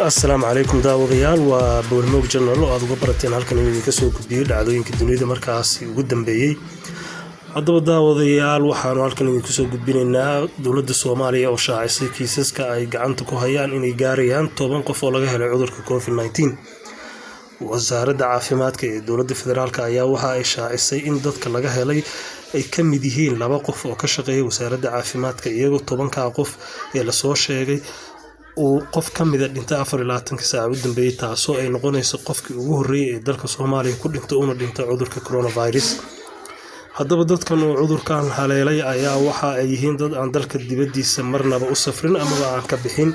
السلام عليكم daawadayaal waa boolmoog journal oo aad uga barateen halkan inuu ka soo gudbiyo dhacdooyinka dunida markaas ugu dambeeyay. Haddaba daawadayaal waxaanu halkan idinku soo gudbinaynaa dowladda Soomaaliya oo shaacisay kiisaska ay gacanta ku hayaan inay gaarayaan 10 qof oo laga helay cudurka COVID-19. Wasaaradda caafimaadka ee dowladda federaalka ayaa waxa ay shaacisay in dadka laga helay ay ka mid yihiin 2 qof oo ka shaqeeya wasaaradda caafimaadka iyagoo 10 qof ee la soo sheegay oo qof ka mid ah dhintay 24 saac u dambeeyay taasoo ay noqonayso qofkii ugu horeeyay ee dalka Soomaaliya ku dhintay una dhintay cudurka coronavirus. Haddaba dadkan oo cudurkan haleelay ayaa waxa ay yihiin dad aan dalka dibadiisa marnaba u safrin ama aan ka bixin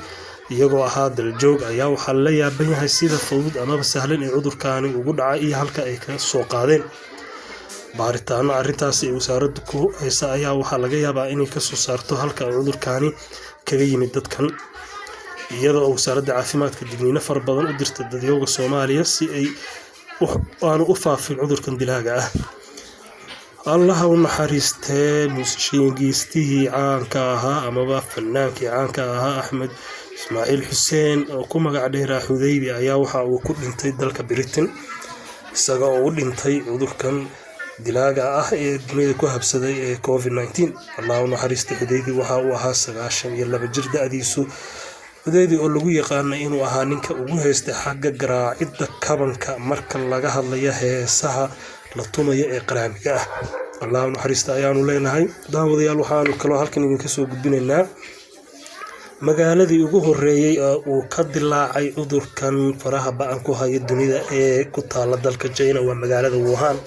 iyagoo ahaa daljoog ayaa waxa la yaaban yahay sida fudud ama sahlan ee cudurkaani ugu dhacay iyo halka ay ka soo qaadeen. baaritaano arrintaas ay wasaaraddu ku haysa ayaa waxa laga yaabaa inay ka soo saarto halka cudurkaani kaga yimid dadkan iyadoo wasaaradda caafimaadka digniino far badan u dirtay dadweynaha Soomaaliya si ay u faafin cudurkan dilaaga ah. Allah u naxariistee muusikiistihii caanka ahaa amaba fannaankii caanka ahaa Axmed Ismaaciil Xuseen oo ku magac dheeraa Xudaybi ayaa waxa uu ku dhintay dalka Britain isagoo u dhintay cudurkan dilaaga ah ee dunida ku habsaday ee COVID-19. Allah u naxariistee Xudaybi waxa uu ahaa 92 jir da'diisu. Xudaybi oo lagu yaqaan inuu ahaa ninka ugu heystay xagga garaacidda kabanka marka laga hadlayo heesaha la tumayo ee qaraamiga ah. Allah u naxariista ayaanu leenahay. daawadayaal waxaanu kaloo halkan idinka soo gudbinaynaa magaaladii ugu horeeyay uu ka dilaacay cudurkan faraha ba'an ku haya dunida ee ku taala dalka China waa magaalada Wuhan.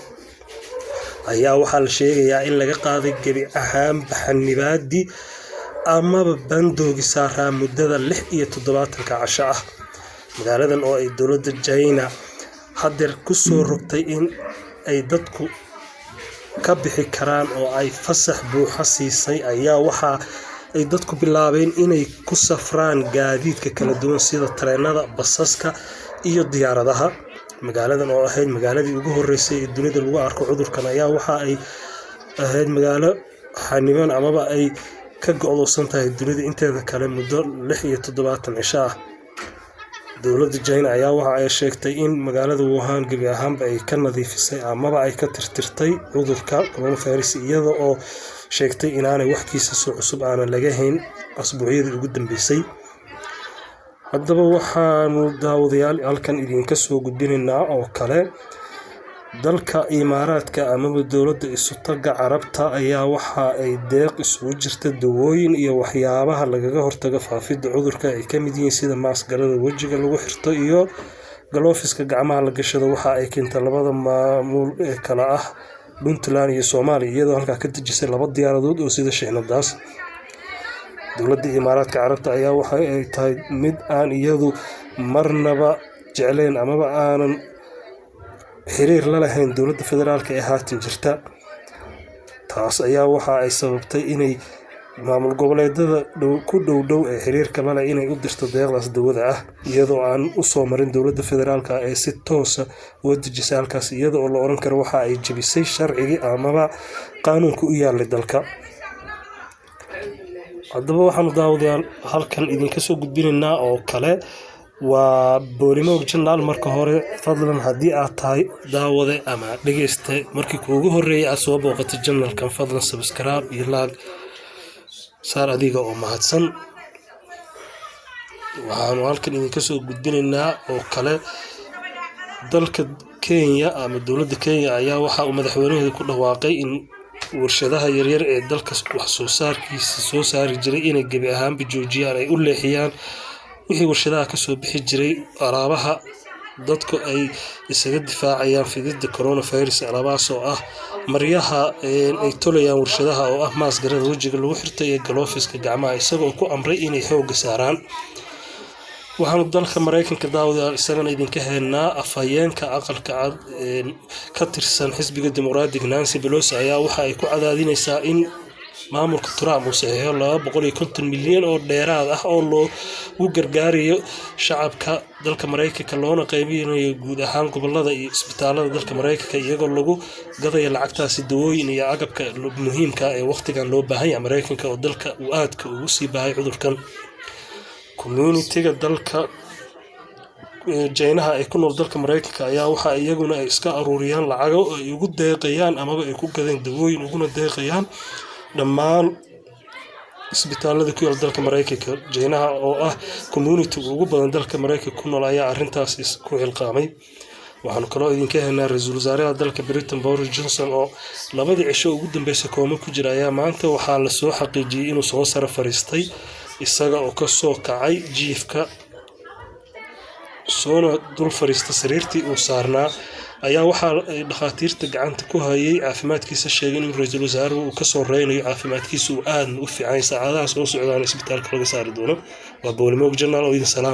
ayaa waxaa la sheegayaa in laga qaaday gebi ahaan baxnibaadii ama bandoogi saaraa muddada 76 casho ah. magaaladan oo ay dowladda China hadeer ku soo rogtay in ay dadku ka bixi karaan oo ay fasax buuxa siisay ayaa waxa ay dadku bilaabeen inay ku safraan gaadiidka kala duwan sida tareenada, basaska iyo diyaaradaha. magaaladan oo ahayd magaaladii ugu horeysay ee dunida lagu arko cudurkan ayaa waxa ay ahayd magaalo xaniban amaba ay ka go'doonsan tahay dunida inteeda kale muddo 76 cisho ah. dowladda China ayaa waxa ay sheegtay in magaalada Wuhan gebi ahaanba ay ka nadiifisay amaba ay ka tirtirtay cudurka coronavirus iyadoo oo sheegtay inaanay wax kiisas cusub aan laga hayn asbuucyadii ugu dambeysay. haddaba waxaanu daawadayaal halkan idinka soo gudbinaynaa oo kale dalka Imaaraadka amaba dowladda Isutaga Carabta ayaa waxa ay deeq isugu jirta dawooyin iyo waxyaabaha lagaga hortago faafidda cudurka ay ka mid yihiin sida maaskarada wajiga lagu xirto iyo galoofiska gacmaha la gashado. waxa ay keentay labada maamul ee kala ah Puntland iyo Soomaaliya iyadoo halka ka dejisay 2 diyaaradood oo sida shixnadaas. dowladda Imaaraadka Carabta ayaa waxa ay tahay mid aan iyadu marnaba jecleen amaba aanan xiriir la lahayn dowladda federaalka ee haatan jirta. taas ayaa waxa ay sababtay inay maamul goboleedyada ku dhow ee xiriirka la leh inay u dirto deeqdaas dawada ah iyadoo aan u soo marin dowladda federaalka ee si toos ah u dejisay halkaas iyadoo la oran karo waxa ay jabisay sharcigii amaba qaanuunka u yaalay dalka. haddaba waxaanu daawadayaal halkan idinka soo gudbinaynaa oo kale waa boolimoog journal. marka hore fadlan haddii aad tahay daawade ama dhageyste markii kuugu horeeyay aad soo booqatay journalkan fadlan subscribe iyo like saar adiga oo mahadsan. waxaanu halkan idinka soo gudbinaynaa oo kale dalka Kenya ama dowladda Kenya ayaa waxa uu madaxweynaheedu ku dhawaaqay in warshadaha yaryar ee dalka wax soo saarkiisa soo saari jiray inay gebi ahaanba joojiyaan ay u leexiyaan wixii warshadaha ka soo bixi jiray alaabaha dadku ay isaga difaacayaan fididda coronavirus. alaabahaas oo ah maryaha ay tolayaan warshadaha oo ah maaskarada wajiga lagu xirto iyo galoofiska gacmaha isagoo ku amray inay xoogga saaraan. waxaanu dalka Mareykanka daawadayaal isagana idinka haynaa afhayeenka aqalka cad ka tirsan xisbiga dimuqraadiga Nancy Pelosi ayaa waxa ay ku cadaadinaysaa in maamulka Trump uu saxiixo 250 milyan oo dheeraad ah oo loogu gargaarayo shacabka dalka Mareykanka loona qaybinayo guud ahaan gobolada iyo isbitaalada dalka Mareykanka iyagoo lagu gadayo lacagtaasi dawooyin iyo agabka muhiimka ah ee waqtigan loo baahan yahay Mareykanka oo dalka uu aadka ugu sii baahay cudurkan. community-ga dalka jeynaha ay ku nool dalka Mareykanka ayaa waxa iyaguna ay iska aruuriyaan lacago ay ugu deeqayaan ama ay ku gadeen dawooyin uguna deeqayaan dhammaan isbitaalada ku yaal dalka Mareykanka. Jeynaha oo ah community ugu badan dalka Mareykanka ku nool ayaa arrintaas ku xilqaamay. waxaan kaloo idinka helnaa ra'iisul wasaaraha dalka Britain Boris Johnson oo labadii cisho ugu dambeysay kooma ku jira ayaa maanta waxaa la soo xaqiijiyay inuu soo sara fariistay isaga oo ka soo kacay jiifka soona dul fariista sariirtii uu saarnaa ayaa waxaa dhakhaatiirta gacanta ku hayay caafimaadkiisa sheegay in ra'iisul wasaaruhu uu ka soo reynayo caafimaadkiisa uu aad u fiican saacadaha soo socdaan isbitaalka laga saari doono. waa Boolimoog Journal oo idin salaam